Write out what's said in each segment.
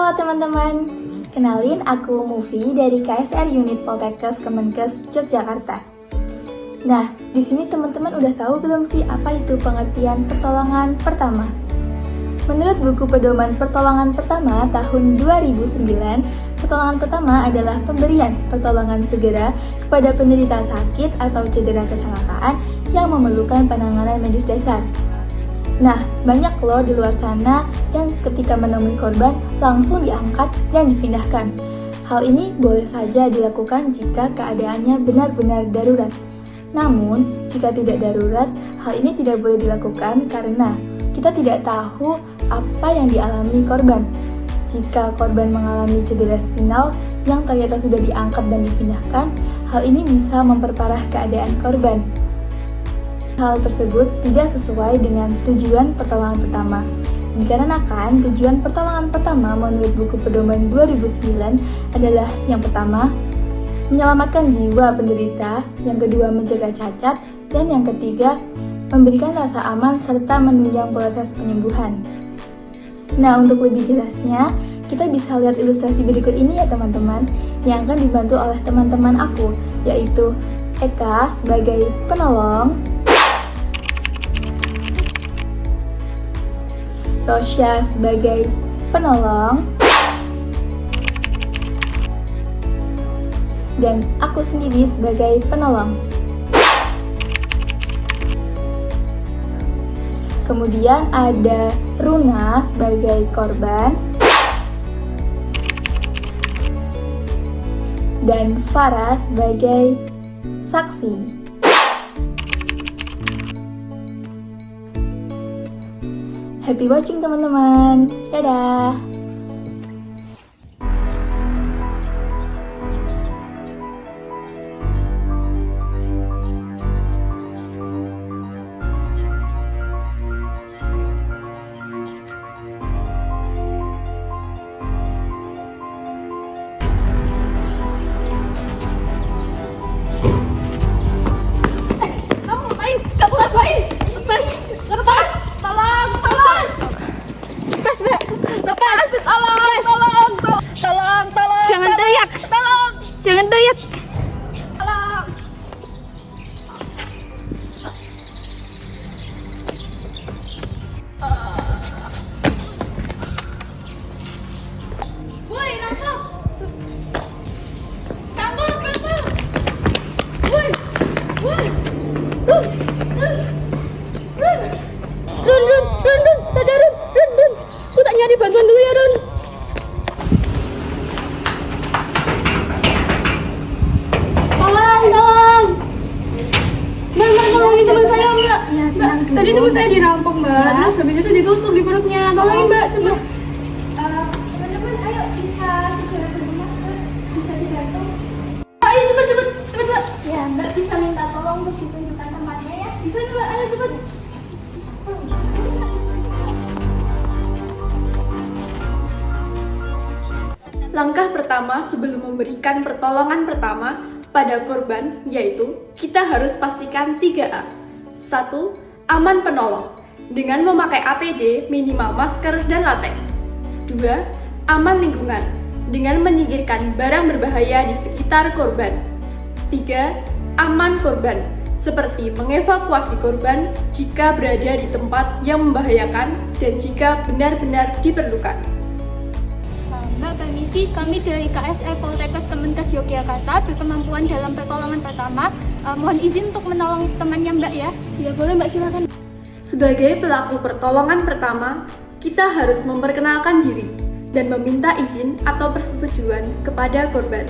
Halo teman-teman, kenalin aku Mufi dari KSR Unit Poltekkes Kemenkes Yogyakarta. Nah, di sini teman-teman udah tahu belum sih apa itu pengertian pertolongan pertama? Menurut buku pedoman pertolongan pertama tahun 2009, pertolongan pertama adalah pemberian pertolongan segera kepada penderita sakit atau cedera kecelakaan yang memerlukan penanganan medis dasar. Nah, banyak loh di luar sana yang ketika menemui korban langsung diangkat dan dipindahkan. Hal ini boleh saja dilakukan jika keadaannya benar-benar darurat. Namun, jika tidak darurat, hal ini tidak boleh dilakukan karena kita tidak tahu apa yang dialami korban. Jika korban mengalami cedera spinal yang ternyata sudah diangkat dan dipindahkan, hal ini bisa memperparah keadaan korban. Hal tersebut tidak sesuai dengan tujuan pertolongan pertama. Dikarenakan tujuan pertolongan pertama menurut buku pedoman 2009 adalah yang pertama, menyelamatkan jiwa penderita, yang kedua menjaga cacat, dan yang ketiga, memberikan rasa aman serta menunjang proses penyembuhan. Nah, untuk lebih jelasnya, kita bisa lihat ilustrasi berikut ini ya teman-teman, yang akan dibantu oleh teman-teman aku, yaitu Eka sebagai penolong, Rosya sebagai penolong, dan aku sendiri sebagai penolong. Kemudian ada Runa sebagai korban, dan Farah sebagai saksi. Happy watching teman-teman, dadah! Jangan teriak. Tolong! Woi, rampok! Rampok! Woi! Run! Sadar, Run! Aku tak nyari bantuan dulu ya, Run. Tolong! Mbak, tolongin teman saya, Mbak. Ya, Mbak, tadi teman saya dirampok, Mbak. Terus habis itu ditusuk di perutnya. Tolongin, Mbak, cepet. Teman-teman, ayo bisa segera ke rumah, bisa dibantu. Ayo cepet, Mbak. Ya, Mbak bisa minta tolong untuk ditunjukkan tempatnya ya. Bisa nih, Mbak, ayo cepet. Langkah pertama sebelum memberikan pertolongan pertama pada korban yaitu kita harus pastikan 3A. 1. Aman penolong dengan memakai APD minimal masker dan latex. 2. Aman lingkungan dengan menyingkirkan barang berbahaya di sekitar korban. 3. Aman korban seperti mengevakuasi korban jika berada di tempat yang membahayakan dan jika benar-benar diperlukan. Mbak, permisi, kami dari KSR Poltekkes Kemenkes Yogyakarta berkemampuan dalam pertolongan pertama. Mohon izin untuk menolong temannya Mbak ya. Ya boleh Mbak, silakan. Sebagai pelaku pertolongan pertama, kita harus memperkenalkan diri dan meminta izin atau persetujuan kepada korban.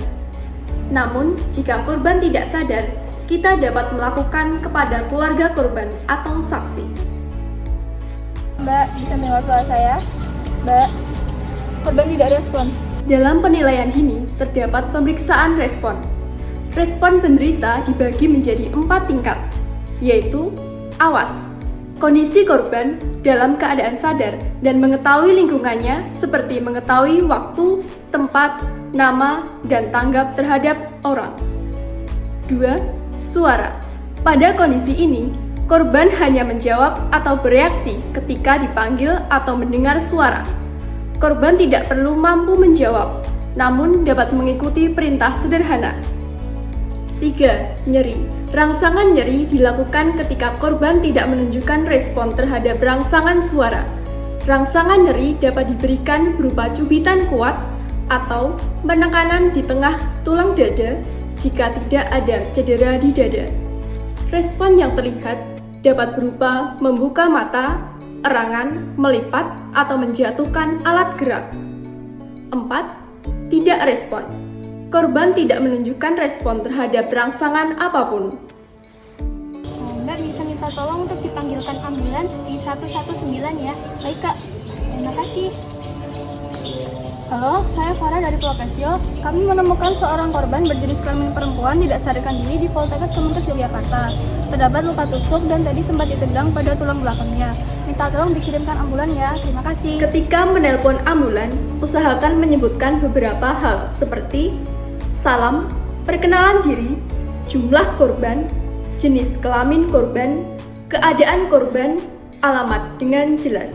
Namun, jika korban tidak sadar, kita dapat melakukan kepada keluarga korban atau saksi. Mbak, bisa dengar suara saya? Mbak, korban tidak respon. Dalam penilaian dini, terdapat pemeriksaan respon. Respon penderita dibagi menjadi 4 tingkat, yaitu awas, kondisi korban dalam keadaan sadar dan mengetahui lingkungannya seperti mengetahui waktu, tempat, nama, dan tanggap terhadap orang. 2. Suara. Pada kondisi ini, korban hanya menjawab atau bereaksi ketika dipanggil atau mendengar suara. Korban tidak perlu mampu menjawab, namun dapat mengikuti perintah sederhana. 3. Nyeri. Rangsangan nyeri dilakukan ketika korban tidak menunjukkan respon terhadap rangsangan suara. Rangsangan nyeri dapat diberikan berupa cubitan kuat atau penekanan di tengah tulang dada jika tidak ada cedera di dada. Respon yang terlihat dapat berupa membuka mata, erangan, melipat, atau menjatuhkan alat gerak. 4. Tidak respon. Korban tidak menunjukkan respon terhadap rangsangan apapun. Mbak bisa minta tolong untuk dipanggilkan ambulans di 119 ya. Baik Kak, terima kasih. Halo, saya Farah dari Polkesio. Kami menemukan seorang korban berjenis kelamin perempuan tidak sadarkan diri di Poltekkes Kemenkes Yogyakarta. Terdapat luka tusuk dan tadi sempat ditendang pada tulang belakangnya. Minta tolong dikirimkan ambulan ya. Terima kasih. Ketika menelpon ambulan, usahakan menyebutkan beberapa hal seperti salam, perkenalan diri, jumlah korban, jenis kelamin korban, keadaan korban, alamat dengan jelas.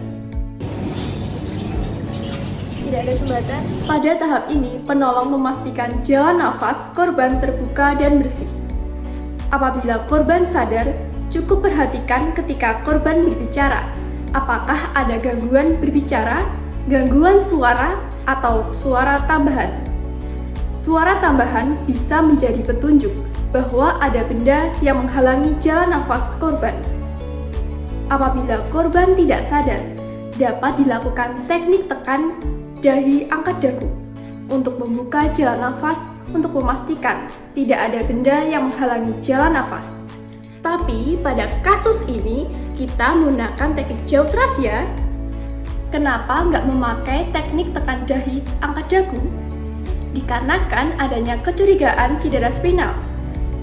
Tidak ada sumbatan. Pada tahap ini, penolong memastikan jalan nafas korban terbuka dan bersih. Apabila korban sadar, cukup perhatikan ketika korban berbicara. Apakah ada gangguan berbicara, gangguan suara, atau suara tambahan? Suara tambahan bisa menjadi petunjuk bahwa ada benda yang menghalangi jalan nafas korban. Apabila korban tidak sadar, dapat dilakukan teknik tekan dahi angkat dagu untuk membuka jalan nafas untuk memastikan tidak ada benda yang menghalangi jalan nafas. Tapi pada kasus ini kita menggunakan teknik jauh teras ya. Kenapa nggak memakai teknik tekan dahi angkat dagu? Dikarenakan adanya kecurigaan cedera spinal.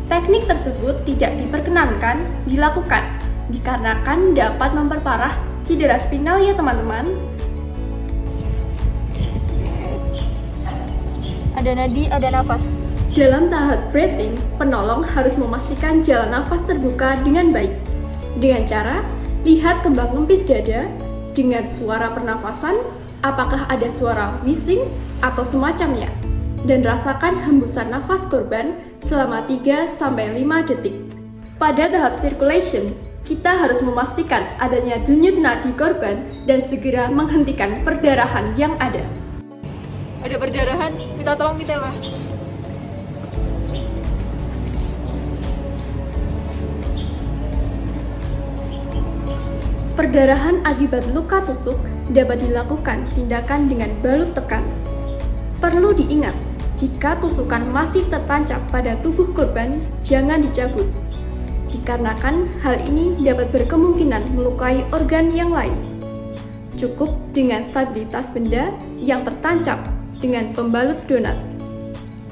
Teknik tersebut tidak diperkenankan dilakukan dikarenakan dapat memperparah cedera spinal ya teman-teman. Ada nadi, ada nafas. Dalam tahap breathing, penolong harus memastikan jalan nafas terbuka dengan baik. Dengan cara, lihat kembang kempis dada, dengar suara pernafasan, apakah ada suara wheezing atau semacamnya, dan rasakan hembusan nafas korban selama 3-5 detik. Pada tahap circulation, kita harus memastikan adanya denyut nadi korban dan segera menghentikan perdarahan yang ada. Ada perdarahan, minta tolong ditela. Perdarahan akibat luka tusuk dapat dilakukan tindakan dengan balut tekan. Perlu diingat, jika tusukan masih tertancap pada tubuh korban, jangan dicabut. Dikarenakan hal ini dapat berkemungkinan melukai organ yang lain. Cukup dengan stabilitas benda yang tertancap dengan pembalut donat.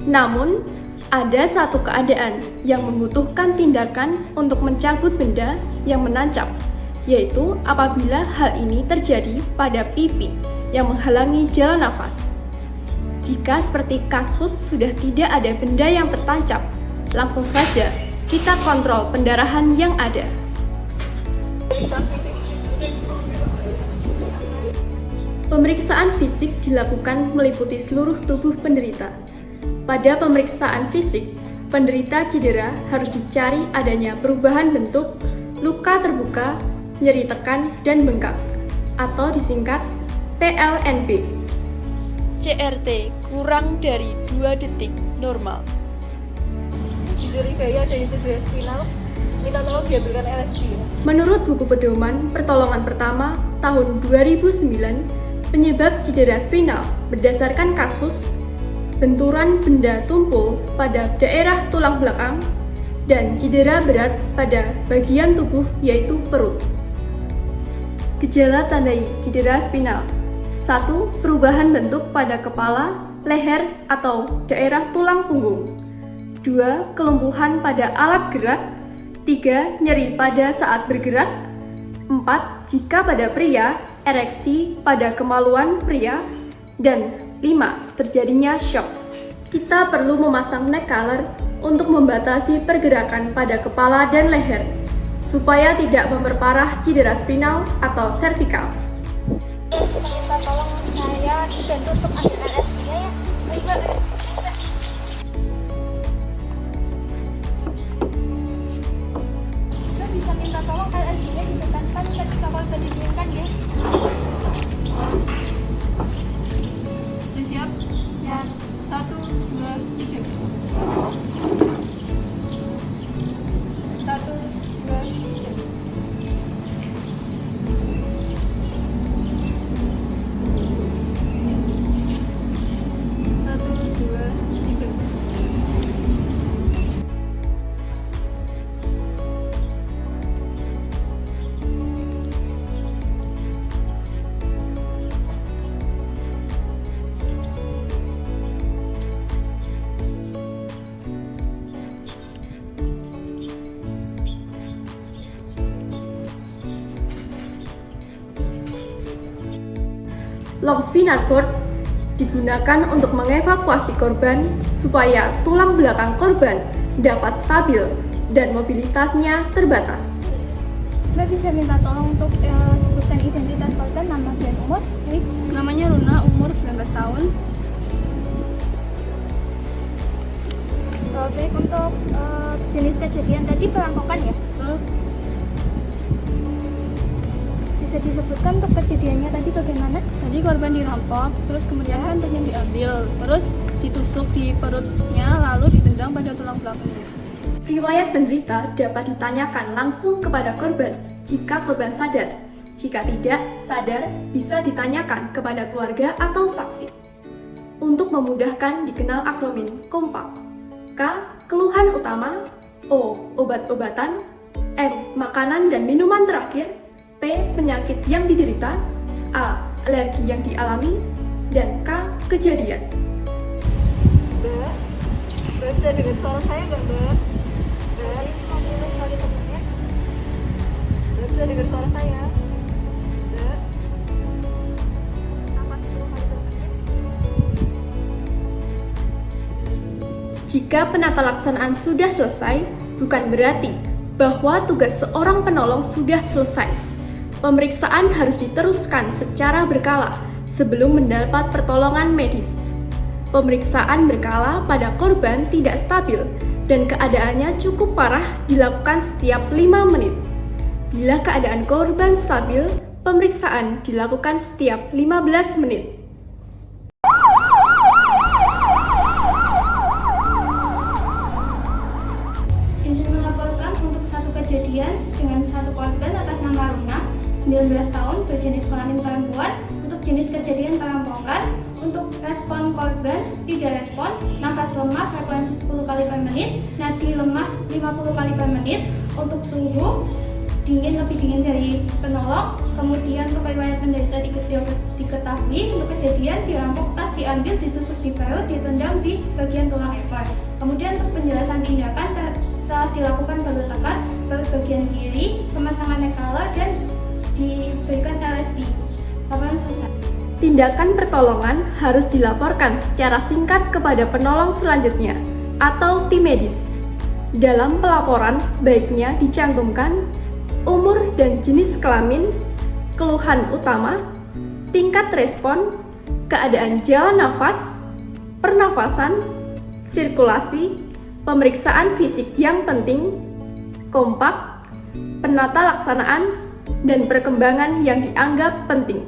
Namun, ada satu keadaan yang membutuhkan tindakan untuk mencabut benda yang menancap, yaitu apabila hal ini terjadi pada pipi yang menghalangi jalan nafas. Jika seperti kasus sudah tidak ada benda yang tertancap, langsung saja kita kontrol pendarahan yang ada. Pemeriksaan fisik dilakukan meliputi seluruh tubuh penderita. Pada pemeriksaan fisik, penderita cedera harus dicari adanya perubahan bentuk, luka terbuka, nyeri tekan, dan bengkak, atau disingkat PLNB. CRT kurang dari 2 detik normal. Dicurigai adanya cedera spinal, minta tolong diambilkan LSD ya. Menurut buku pedoman pertolongan pertama tahun 2009, penyebab cedera spinal berdasarkan kasus benturan benda tumpul pada daerah tulang belakang dan cedera berat pada bagian tubuh yaitu perut. Gejala tandai cedera spinal. 1. Perubahan bentuk pada kepala, leher, atau daerah tulang punggung. 2. Kelumpuhan pada alat gerak. 3. Nyeri pada saat bergerak. 4. Jika pada pria, ereksi pada kemaluan pria. Dan 5. Terjadinya shock. Kita perlu memasang neck collar untuk membatasi pergerakan pada kepala dan leher, supaya tidak memperparah cedera spinal atau cervical. Minta tolong Saya dibantu untuk ambil LSD-nya ya. Baik, Mbak. Mbak bisa minta tolong LSD-nya ditekankan ketika korban dikirimkan ya. Sudah siap? Ya. 1, 2, 3. 1, 2, 3. 1, 2, 3. Long spinal cord digunakan untuk mengevakuasi korban supaya tulang belakang korban dapat stabil dan mobilitasnya terbatas. Mbak bisa minta tolong untuk sebutkan identitas korban, nama dan umur. Baik, namanya Luna, umur 19 tahun. Baik, untuk jenis kejadian tadi perampokan ya. Betul. Bisa disebutkan untuk kejadiannya tadi bagaimana? Tadi korban dirampok, terus kemudian handphonenya diambil, terus ditusuk di perutnya, lalu ditendang pada tulang belakangnya. Riwayat penderita dapat ditanyakan langsung kepada korban jika korban sadar. Jika tidak sadar, bisa ditanyakan kepada keluarga atau saksi. Untuk memudahkan dikenal akronim kompak. K. Keluhan utama. O. Obat-obatan. M. Makanan dan minuman terakhir. P. Penyakit yang diderita. A. Alergi yang dialami. Dan K. Kejadian. Mbak, bisa dengar suara saya nggak, Mbak? Mbak, bisa dengar suara saya? Mbak? Jika penata laksanaan sudah selesai, bukan berarti bahwa tugas seorang penolong sudah selesai. Pemeriksaan harus diteruskan secara berkala sebelum mendapat pertolongan medis. Pemeriksaan berkala pada korban tidak stabil dan keadaannya cukup parah dilakukan setiap 5 menit. Bila keadaan korban stabil, pemeriksaan dilakukan setiap 15 menit. Izin melaporkan untuk satu kejadian dengan satu korban atas nama Luna, 19 tahun, berjenis kelamin perempuan, untuk jenis kejadian perampokan. Untuk respon korban, tidak respon, nafas lemah frekuensi 10 kali per menit, nadi lemah 50 kali per menit. Untuk suhu, dingin, lebih dingin dari penolong. Kemudian untuk riwayat penderita diketahui, untuk kejadian dirampok tas, diambil, ditusuk di perut, ditendang di bagian tulang ekor. Kemudian untuk penjelasan tindakan telah dilakukan peletakan perut bagian kiri, pemasangan nekala, dan diberikan LSD. Laporan selesai. Tindakan pertolongan harus dilaporkan secara singkat kepada penolong selanjutnya atau tim medis. Dalam pelaporan sebaiknya dicantumkan umur dan jenis kelamin, keluhan utama, tingkat respon, keadaan jalan nafas, pernafasan, sirkulasi, pemeriksaan fisik yang penting, kompak, penata laksanaan, dan perkembangan yang dianggap penting.